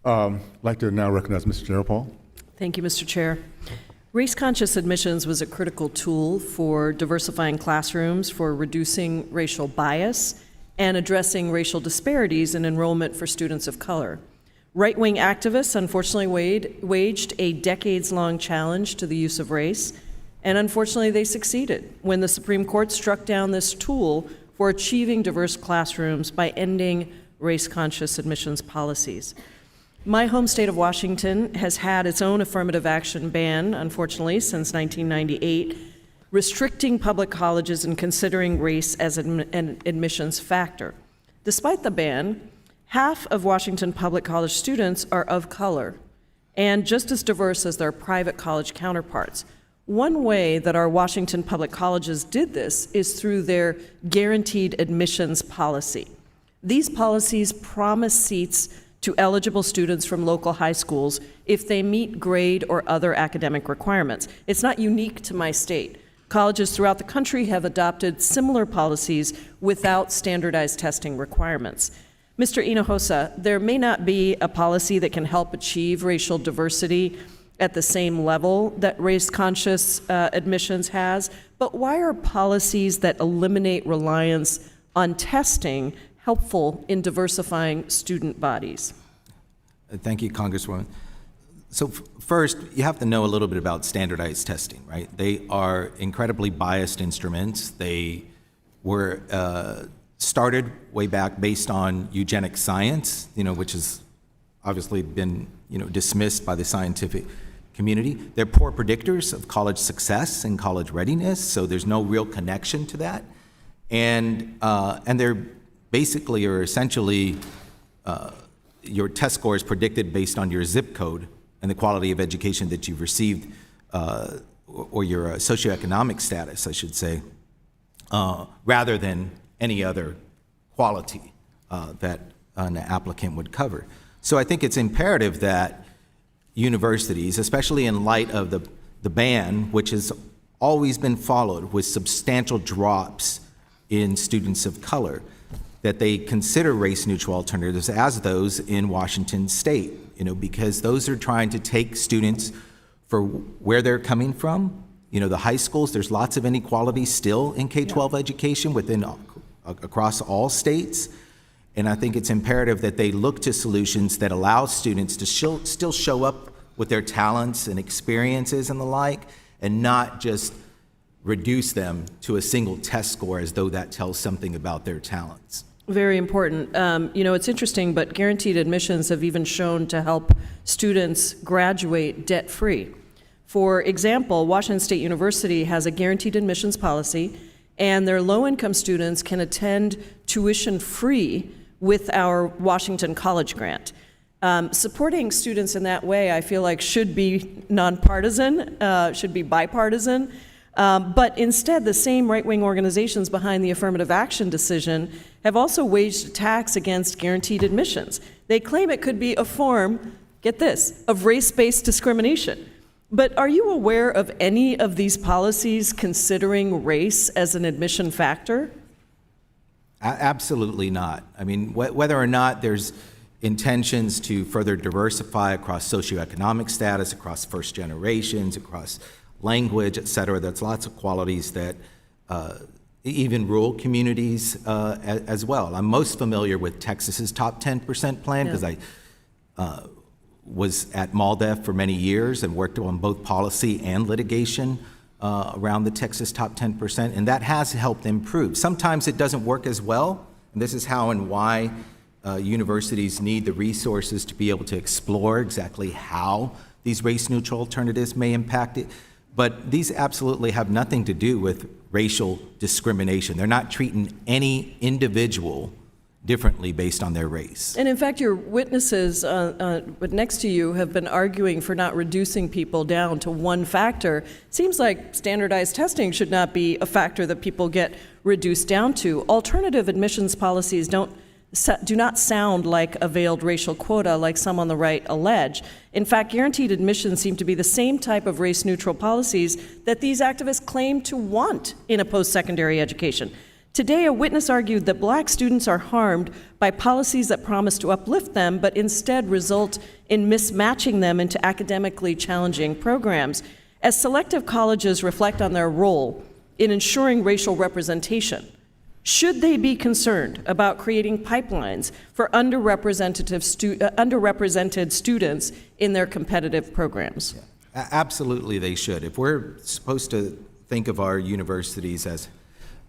I'd like to now recognize Mr. Jayapal. Thank you, Mr. Chair. Race-conscious admissions was a critical tool for diversifying classrooms, for reducing racial bias, and addressing racial disparities in enrollment for students of color. Right-wing activists unfortunately waged a decades-long challenge to the use of race, and unfortunately they succeeded when the Supreme Court struck down this tool for achieving diverse classrooms by ending race-conscious admissions policies. My home state of Washington has had its own affirmative action ban, unfortunately, since 1998, restricting public colleges and considering race as an admissions factor. Despite the ban, half of Washington public college students are of color and just as diverse as their private college counterparts. One way that our Washington public colleges did this is through their guaranteed admissions policy. These policies promise seats to eligible students from local high schools if they meet grade or other academic requirements. It's not unique to my state. Colleges throughout the country have adopted similar policies without standardized testing requirements. Mr. Hinojosa, there may not be a policy that can help achieve racial diversity at the same level that race-conscious admissions has, but why are policies that eliminate reliance on testing helpful in diversifying student bodies? Thank you, Congresswoman. So first, you have to know a little bit about standardized testing, right? They are incredibly biased instruments. They were started way back based on eugenic science, which has obviously been, dismissed by the scientific community. They're poor predictors of college success and college readiness, so there's no real connection to that. And they're basically or essentially your test score is predicted based on your zip code and the quality of education that you've received, or your socioeconomic status, I should say, rather than any other quality that an applicant would cover. So I think it's imperative that universities, especially in light of the ban, which has always been followed with substantial drops in students of color, that they consider race-neutral alternatives as those in Washington state, because those are trying to take students for where they're coming from. The high schools, there's lots of inequality still in K-12 education across all states. And I think it's imperative that they look to solutions that allow students to still show up with their talents and experiences and the like, and not just reduce them to a single test score as though that tells something about their talents. Very important. It's interesting, but guaranteed admissions have even shown to help students graduate debt-free. For example, Washington State University has a guaranteed admissions policy, and their low-income students can attend tuition-free with our Washington College Grant. Supporting students in that way, I feel like, should be nonpartisan, should be bipartisan, but instead the same right-wing organizations behind the affirmative action decision have also waged attacks against guaranteed admissions. They claim it could be a form, get this, of race-based discrimination. But are you aware of any of these policies considering race as an admission factor? Absolutely not. I mean, whether or not there's intentions to further diversify across socioeconomic status, across first generations, across language, et cetera, there's lots of qualities that even rural communities as well. I'm most familiar with Texas's top 10% plan because I was at MALDEF for many years and worked on both policy and litigation around the Texas top 10%, and that has helped improve. Sometimes it doesn't work as well, and this is how and why universities need the resources to be able to explore exactly how these race-neutral alternatives may impact it. But these absolutely have nothing to do with racial discrimination. They're not treating any individual differently based on their race. And in fact, your witnesses next to you have been arguing for not reducing people down to one factor. Seems like standardized testing should not be a factor that people get reduced down to. Alternative admissions policies do not sound like a veiled racial quota like some on the right allege. In fact, guaranteed admissions seem to be the same type of race-neutral policies that these activists claim to want in a post-secondary education. Today, a witness argued that Black students are harmed by policies that promise to uplift them, but instead result in mismatching them into academically challenging programs. As selective colleges reflect on their role in ensuring racial representation, should they be concerned about creating pipelines for underrepresented students in their competitive programs? Absolutely, they should. If we're supposed to think of our universities as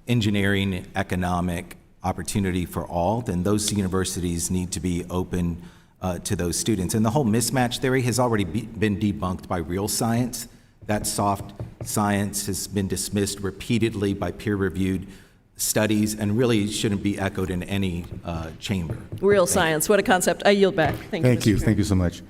engineering, economic opportunity for all, then those universities need to be open to those students. And the whole mismatch theory has already been debunked by real science. That soft science has been dismissed repeatedly by peer-reviewed studies and really shouldn't be echoed in any chamber. Real science, what a concept. I yield back. Thank you, Mr. Chair. Thank you so much.